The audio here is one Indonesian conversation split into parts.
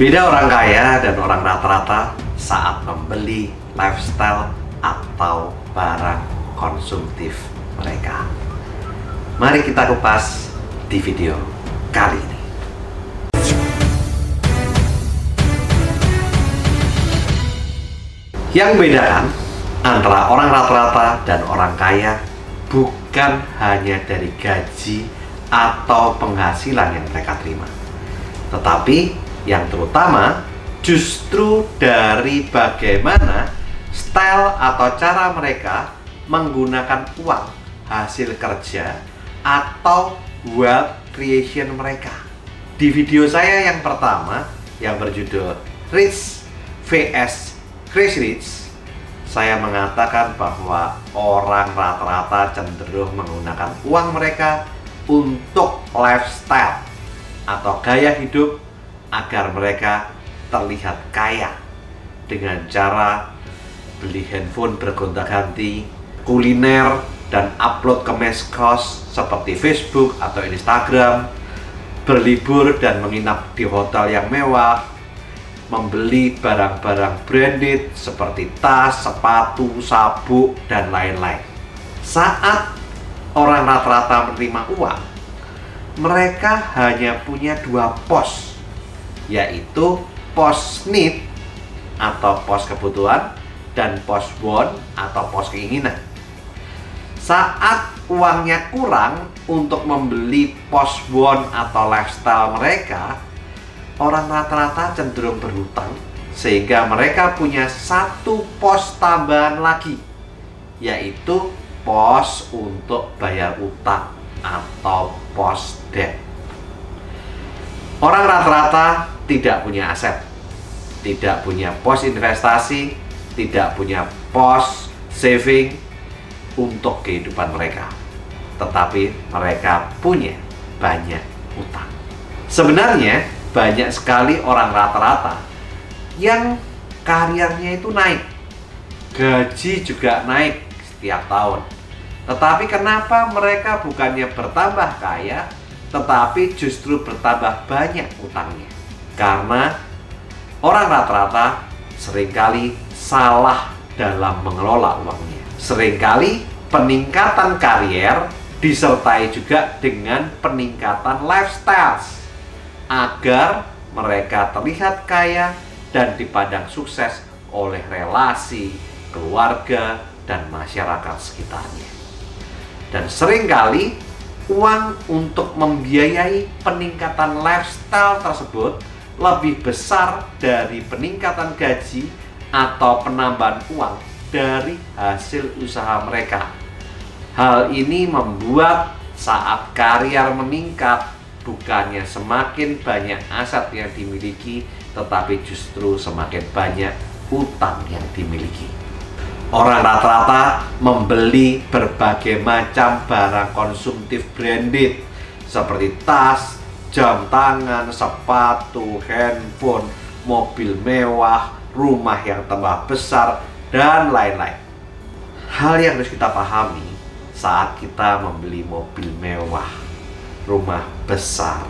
Beda orang kaya dan orang rata-rata saat membeli lifestyle atau barang konsumtif mereka. Mari kita kupas di video kali ini. Yang bedakan antara orang rata-rata dan orang kaya bukan hanya dari gaji atau penghasilan yang mereka terima, tetapi yang terutama justru dari bagaimana style atau cara mereka menggunakan uang hasil kerja atau wealth creation mereka. Di video saya yang pertama yang berjudul Rich vs Crazy Rich, saya mengatakan bahwa orang rata-rata cenderung menggunakan uang mereka untuk lifestyle atau gaya hidup agar mereka terlihat kaya dengan cara beli handphone bergonta-ganti, kuliner, dan upload ke medsos seperti Facebook atau Instagram, berlibur dan menginap di hotel yang mewah, membeli barang-barang branded seperti tas, sepatu, sabuk, dan lain-lain. Saat orang rata-rata menerima uang, mereka hanya punya dua pos, yaitu pos need atau pos kebutuhan dan pos want atau pos keinginan. Saat uangnya kurang untuk membeli pos want atau lifestyle mereka, orang rata-rata cenderung berhutang sehingga mereka punya satu pos tambahan lagi, yaitu pos untuk bayar utang atau pos debt. Orang rata-rata tidak punya aset, tidak punya pos investasi, tidak punya pos saving untuk kehidupan mereka, tetapi mereka punya banyak utang. Sebenarnya banyak sekali orang rata-rata yang karirnya itu naik, gaji juga naik setiap tahun, tetapi kenapa mereka bukannya bertambah kaya, tetapi justru bertambah banyak utangnya? Karena orang rata-rata seringkali salah dalam mengelola uangnya. Seringkali peningkatan karier disertai juga dengan peningkatan lifestyle agar mereka terlihat kaya dan dipandang sukses oleh relasi, keluarga, dan masyarakat sekitarnya. Dan seringkali uang untuk membiayai peningkatan lifestyle tersebut lebih besar dari peningkatan gaji atau penambahan uang dari hasil usaha mereka. Hal ini membuat saat karier meningkat, bukannya semakin banyak aset yang dimiliki, tetapi justru semakin banyak utang yang dimiliki. Orang rata-rata membeli berbagai macam barang konsumtif branded seperti tas, jam tangan, sepatu, handphone, mobil mewah, rumah yang tambah besar, dan lain-lain. Hal yang harus kita pahami saat kita membeli mobil mewah, rumah besar,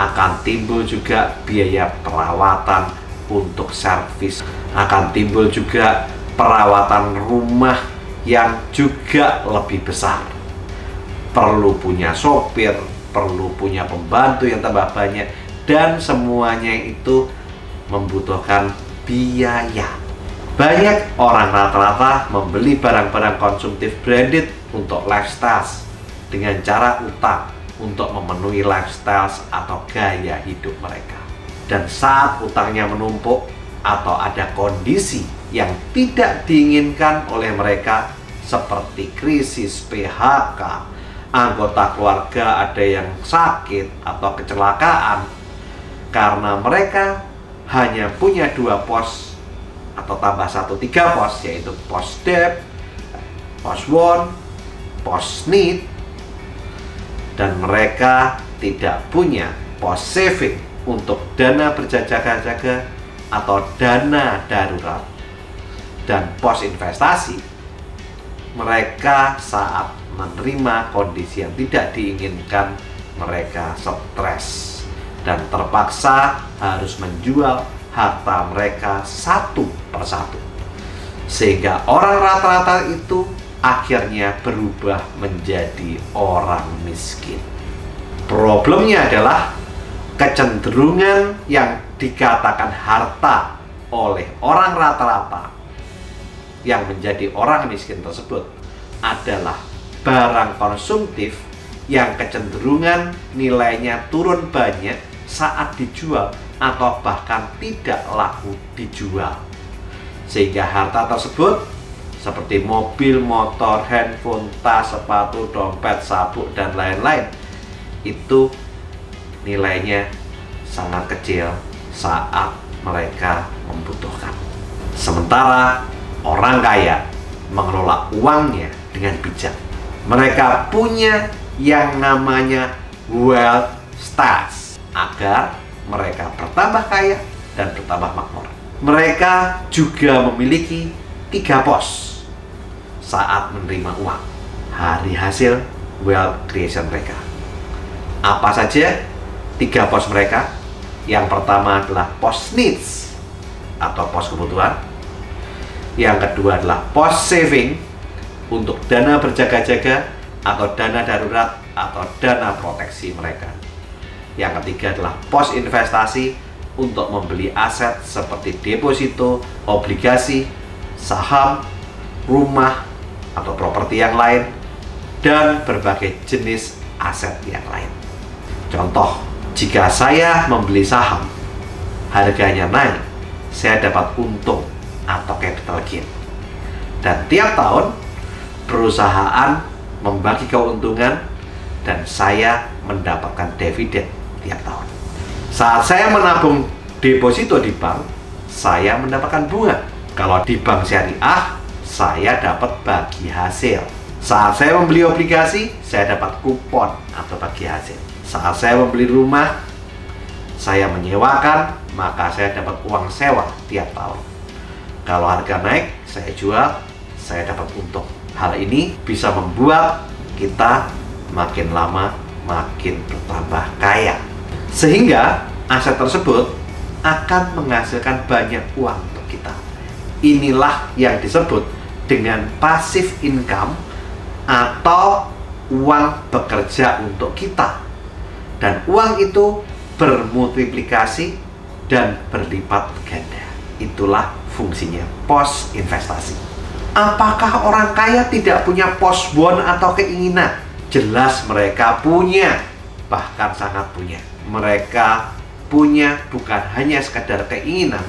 akan timbul juga biaya perawatan untuk servis, akan timbul juga perawatan rumah yang juga lebih besar. Perlu punya sopir, perlu punya pembantu yang tambah banyak, dan semuanya itu membutuhkan biaya. Banyak orang rata-rata membeli barang-barang konsumtif branded untuk lifestyle dengan cara utang untuk memenuhi lifestyle atau gaya hidup mereka. Dan saat utangnya menumpuk atau ada kondisi yang tidak diinginkan oleh mereka seperti krisis, PHK, anggota keluarga ada yang sakit atau kecelakaan, karena mereka hanya punya dua pos atau tambah satu, tiga pos, yaitu pos debt, pos want, pos need, dan mereka tidak punya pos saving untuk dana berjaga-jaga atau dana darurat, dan pos investasi. Mereka saat menerima kondisi yang tidak diinginkan, mereka stres dan terpaksa harus menjual harta mereka satu persatu. Sehingga orang rata-rata itu akhirnya berubah menjadi orang miskin. Problemnya adalah kecenderungan yang dikatakan harta oleh orang rata-rata yang menjadi orang miskin tersebut adalah barang konsumtif yang kecenderungan nilainya turun banyak saat dijual atau bahkan tidak laku dijual. Sehingga harta tersebut seperti mobil, motor, handphone, tas, sepatu, dompet, sabuk, dan lain-lain itu nilainya sangat kecil saat mereka membutuhkan. Sementara orang kaya mengelola uangnya dengan bijak. Mereka punya yang namanya wealth stats agar mereka bertambah kaya dan bertambah makmur. Mereka juga memiliki 3 pos saat menerima uang, hari hasil wealth creation mereka. Apa saja 3 pos mereka? Yang pertama adalah pos needs atau pos kebutuhan. Yang kedua adalah pos saving untuk dana berjaga-jaga atau dana darurat atau dana proteksi mereka. Yang ketiga adalah pos investasi untuk membeli aset seperti deposito, obligasi, saham, rumah atau properti yang lain, dan berbagai jenis aset yang lain. Contoh, jika saya membeli saham, harganya naik, saya dapat untung atau capital gain. Dan tiap tahun, perusahaan membagi keuntungan dan saya mendapatkan dividen tiap tahun. Saat saya menabung deposito di bank, saya mendapatkan bunga. Kalau di bank syariah, saya dapat bagi hasil. Saat saya membeli obligasi, saya dapat kupon atau bagi hasil. Saat saya membeli rumah, saya menyewakan, maka saya dapat uang sewa tiap tahun. Kalau harga naik, saya jual, saya dapat untung. Hal ini bisa membuat kita makin lama makin bertambah kaya. Sehingga aset tersebut akan menghasilkan banyak uang untuk kita. Inilah yang disebut dengan passive income atau uang bekerja untuk kita. Dan uang itu bermultiplikasi dan berlipat ganda. Itulah fungsinya pos investasi. Apakah orang kaya tidak punya pos bond atau keinginan? Jelas mereka punya, bahkan sangat punya. Mereka punya bukan hanya sekadar keinginan,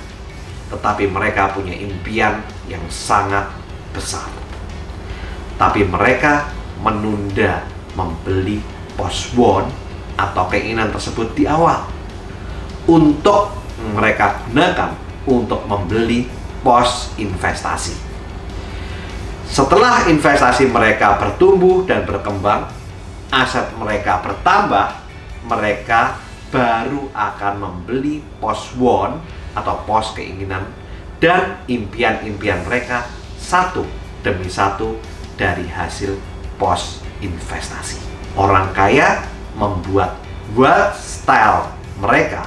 tetapi mereka punya impian yang sangat besar. Tapi mereka menunda membeli pos bond atau keinginan tersebut di awal untuk mereka gunakan untuk membeli pos investasi. Setelah investasi mereka bertumbuh dan berkembang, aset mereka bertambah, mereka baru akan membeli pos bond atau pos keinginan dan impian-impian mereka satu demi satu dari hasil pos investasi. Orang kaya membuat wealth style mereka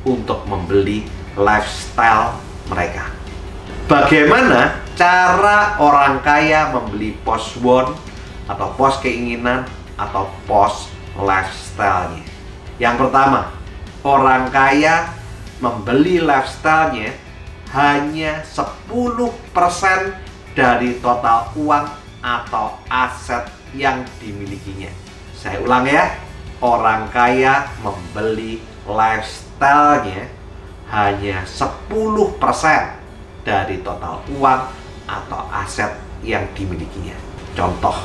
untuk membeli lifestyle mereka. Bagaimana cara orang kaya membeli pos bond atau pos keinginan atau pos lifestyle-nya? Yang pertama, orang kaya membeli lifestyle-nya hanya 10% dari total uang atau aset yang dimilikinya. Saya ulang ya, orang kaya membeli lifestyle-nya hanya 10% dari total uang atau aset yang dimilikinya. Contoh,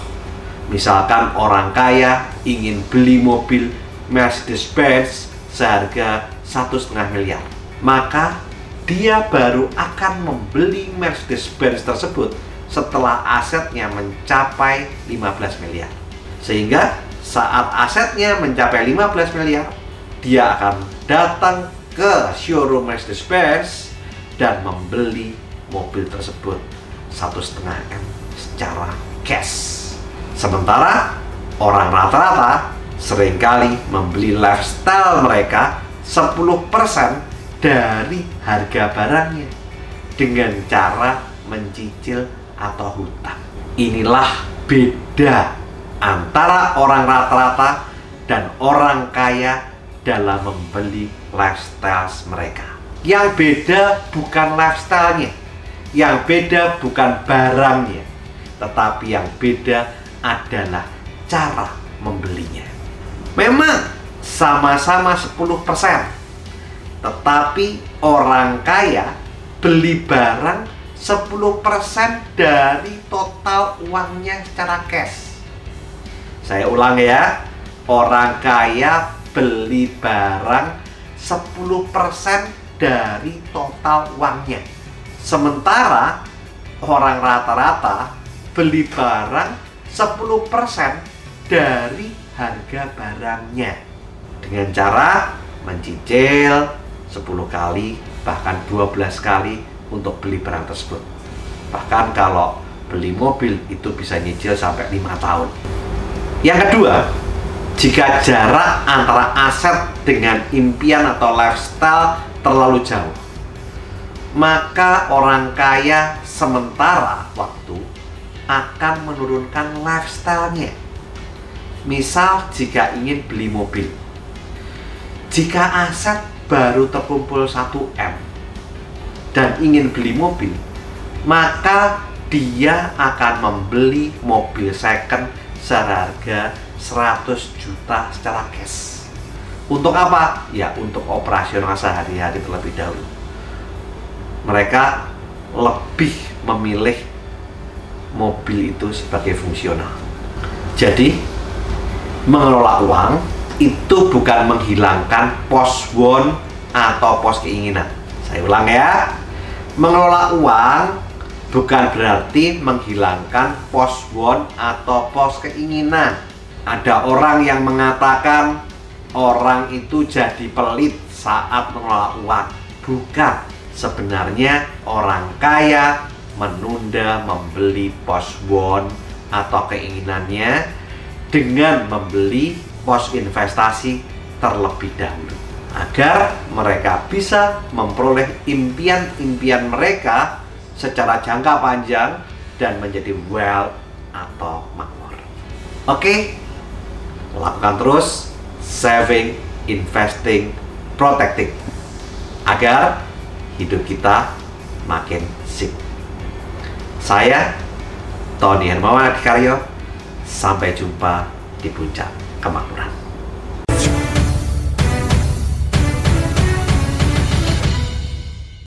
misalkan orang kaya ingin beli mobil Mercedes-Benz seharga 1,5 miliar, maka dia baru akan membeli Mercedes-Benz tersebut setelah asetnya mencapai 15 miliar. Sehingga saat asetnya mencapai 15 miliar, dia akan datang ke showroom Mercedes-Benz dan membeli mobil tersebut 1,5 M secara cash. Sementara orang rata-rata seringkali membeli lifestyle mereka 10% dari harga barangnya dengan cara mencicil atau hutang. Inilah beda antara orang rata-rata dan orang kaya dalam membeli lifestyle mereka. Yang beda bukan lifestyle-nya, yang beda bukan barangnya, tetapi yang beda adalah cara membelinya. Memang sama-sama 10%, tetapi orang kaya beli barang 10% dari total uangnya secara cash. Saya ulang ya, orang kaya beli barang 10% dari total uangnya. Sementara orang rata-rata beli barang 10% dari harga barangnya dengan cara mencicil 10 kali bahkan 12 kali untuk beli barang tersebut. Bahkan kalau beli mobil itu bisa nyicil sampai 5 tahun. Yang kedua, jika jarak antara aset dengan impian atau lifestyle terlalu jauh, maka orang kaya sementara waktu akan menurunkan lifestyle-nya. Misal jika ingin beli mobil, jika aset baru terkumpul 1M dan ingin beli mobil, maka dia akan membeli mobil second seharga 100 juta secara cash. Untuk apa? Ya untuk operasional sehari-hari terlebih dahulu. Mereka lebih memilih mobil itu sebagai fungsional. Jadi mengelola uang itu bukan menghilangkan pos want atau pos keinginan. Saya ulang ya, mengelola uang bukan berarti menghilangkan pos want atau pos keinginan. Ada orang yang mengatakan orang itu jadi pelit saat mengelola uang. Bukan. Sebenarnya orang kaya menunda membeli pos want atau keinginannya dengan membeli pos investasi terlebih dahulu, agar mereka bisa memperoleh impian-impian mereka secara jangka panjang dan menjadi wealth atau makmur. Oke, lakukan terus saving, investing, protecting agar hidup kita makin sip. Saya Tony Hermawan Adikaryo, sampai jumpa di puncak kemakmuran.